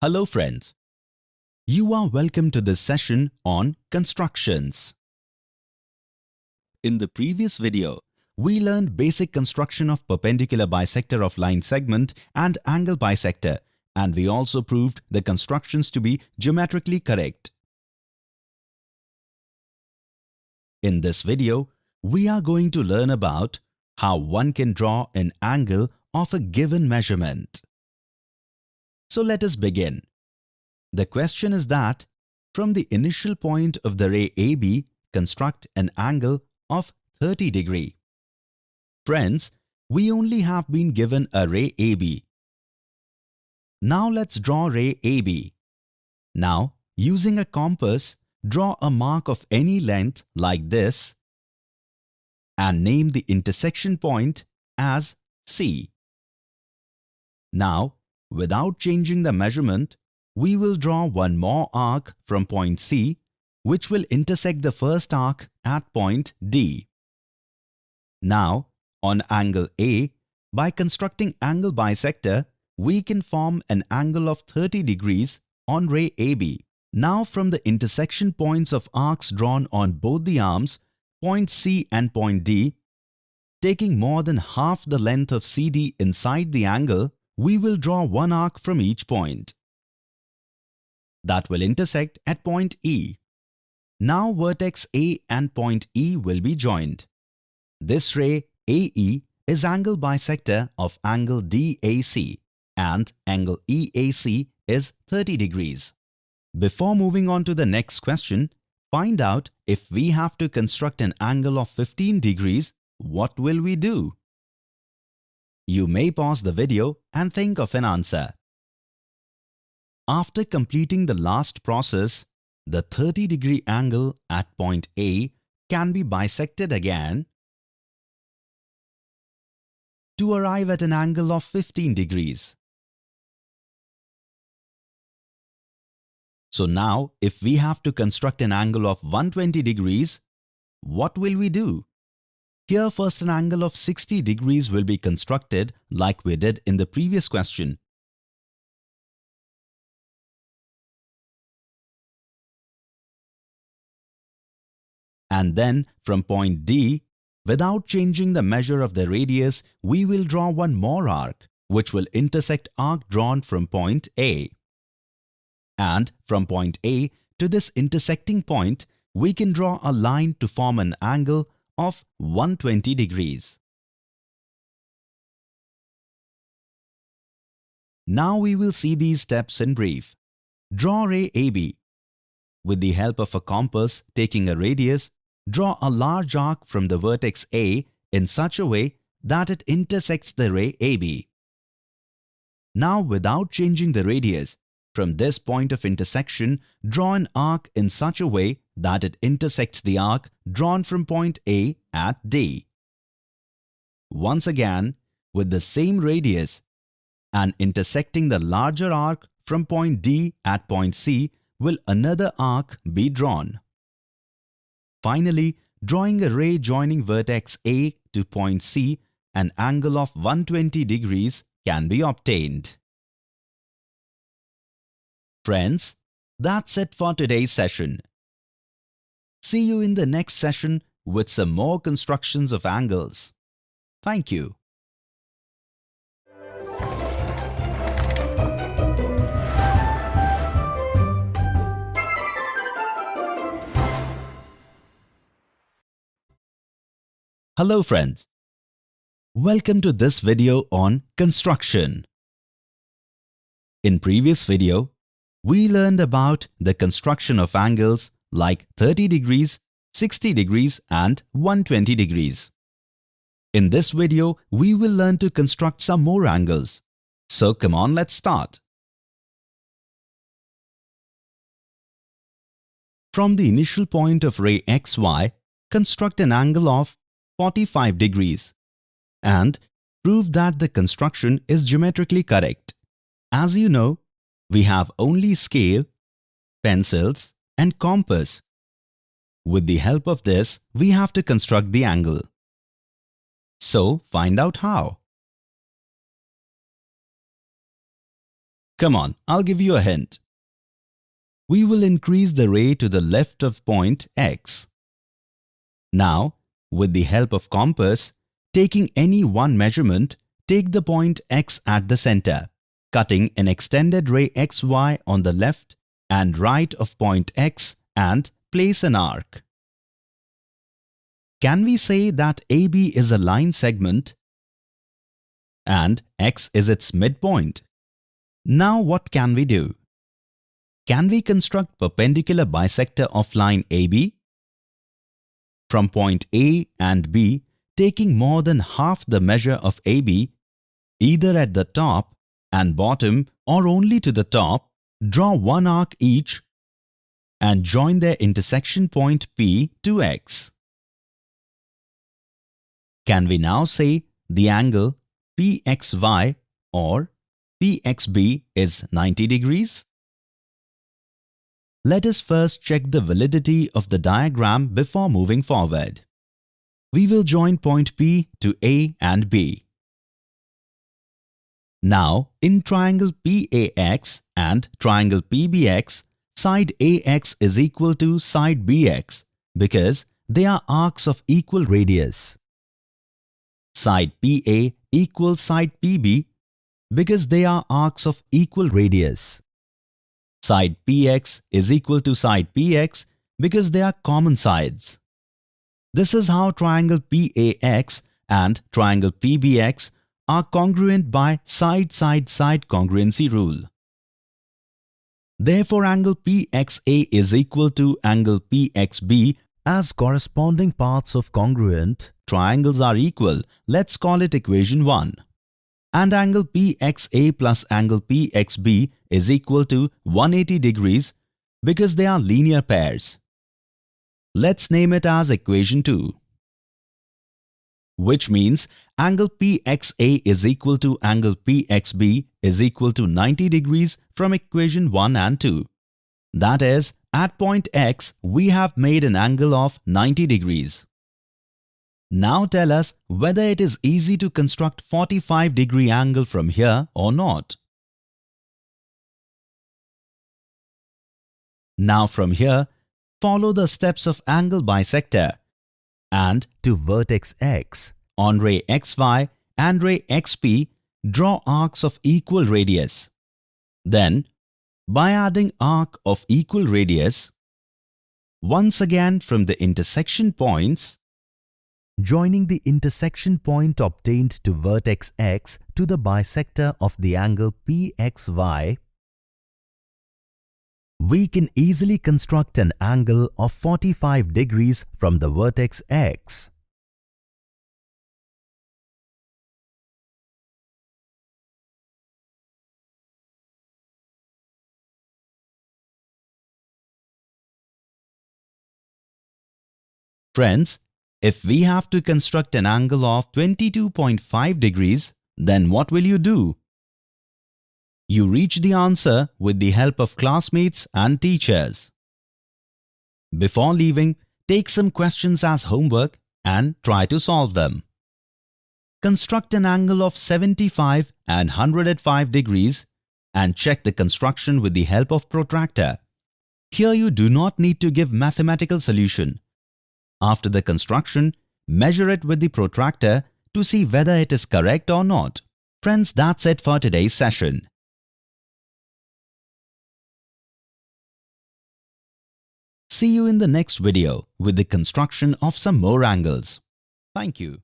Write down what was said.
Hello friends, you are welcome to this session on constructions. In the previous video, we learned basic construction of perpendicular bisector of line segment and angle bisector, and we also proved the constructions to be geometrically correct. In this video, we are going to learn about how one can draw an angle of a given measurement. So let us begin. The question is that from the initial point of the ray AB, construct an angle of 30 degree. Friends, we only have been given a ray AB. Now let's draw ray AB. Now, using a compass, draw a mark of any length like this and name the intersection point as C. Now, without changing the measurement, we will draw one more arc from point C, which will intersect the first arc at point D. Now, on angle A, by constructing angle bisector, we can form an angle of 30 degrees on ray AB. Now, from the intersection points of arcs drawn on both the arms, point C and point D, taking more than half the length of CD inside the angle, we will draw one arc from each point that will intersect at point E. Now vertex A and point E will be joined. This ray AE is angle bisector of angle DAC and angle EAC is 30 degrees. Before moving on to the next question, find out if we have to construct an angle of 15 degrees, what will we do? You may pause the video and think of an answer. After completing the last process, the 30-degree angle at point A can be bisected again to arrive at an angle of 15 degrees. So now, if we have to construct an angle of 120 degrees, what will we do? Here first an angle of 60 degrees will be constructed like we did in the previous question. And then from point D, without changing the measure of the radius, we will draw one more arc, which will intersect arc drawn from point A. And from point A to this intersecting point, we can draw a line to form an angle of 120 degrees. Now we will see these steps in brief. Draw ray AB. With the help of a compass taking a radius, draw a large arc from the vertex A in such a way that it intersects the ray AB. Now, without changing the radius, from this point of intersection, draw an arc in such a way that it intersects the arc drawn from point A at D. Once again, with the same radius and intersecting the larger arc from point D at point C, will another arc be drawn. Finally, drawing a ray joining vertex A to point C, an angle of 120 degrees can be obtained. Friends, that's it for today's session. See you in the next session with some more constructions of angles. Thank you. Hello friends. Welcome to this video on construction. In previous video, we learned about the construction of angles like 30 degrees, 60 degrees and 120 degrees. In this video, we will learn to construct some more angles. So come on, let's start. From the initial point of ray XY, construct an angle of 45 degrees and prove that the construction is geometrically correct. As you know, we have only scale, pencils and compass. With the help of this, we have to construct the angle. So find out how. Come on, I'll give you a hint. We will increase the ray to the left of point X. Now, with the help of compass, taking any one measurement, take the point X at the center, cutting an extended ray XY on the left and right of point X and place an arc. Can we say that AB is a line segment and X is its midpoint? Now what can we do? Can we construct perpendicular bisector of line AB? From point A and B, taking more than half the measure of AB, either at the top and bottom or only to the top, draw one arc each and join their intersection point P to X. Can we now say the angle PXY or PXB is 90 degrees? Let us first check the validity of the diagram before moving forward. We will join point P to A and B. Now, in triangle PAX and triangle PBX, side AX is equal to side BX because they are arcs of equal radius. Side PA equals side PB because they are arcs of equal radius. Side PX is equal to side PX because they are common sides. This is how triangle PAX and triangle PBX are congruent by side-side-side congruency rule. Therefore, angle PXA is equal to angle PXB as corresponding parts of congruent triangles are equal. Let's call it equation 1. And angle PXA plus angle PXB is equal to 180 degrees because they are linear pairs. Let's name it as equation 2. Which means angle PXA is equal to angle PXB is equal to 90 degrees from equation 1 and 2. That is, at point X, we have made an angle of 90 degrees. Now tell us whether it is easy to construct 45-degree angle from here or not. Now from here, follow the steps of angle bisector and to vertex X, on ray XY and ray XP, draw arcs of equal radius. Then, by adding arc of equal radius, once again from the intersection points, joining the intersection point obtained to vertex X to the bisector of the angle PXY, we can easily construct an angle of 45 degrees from the vertex X. Friends, if we have to construct an angle of 22.5 degrees, then what will you do? You reach the answer with the help of classmates and teachers. Before leaving, take some questions as homework and try to solve them. Construct an angle of 75 and 105 degrees and check the construction with the help of protractor. Here you do not need to give mathematical solution. After the construction, measure it with the protractor to see whether it is correct or not. Friends, that's it for today's session. See you in the next video with the construction of some more angles. Thank you.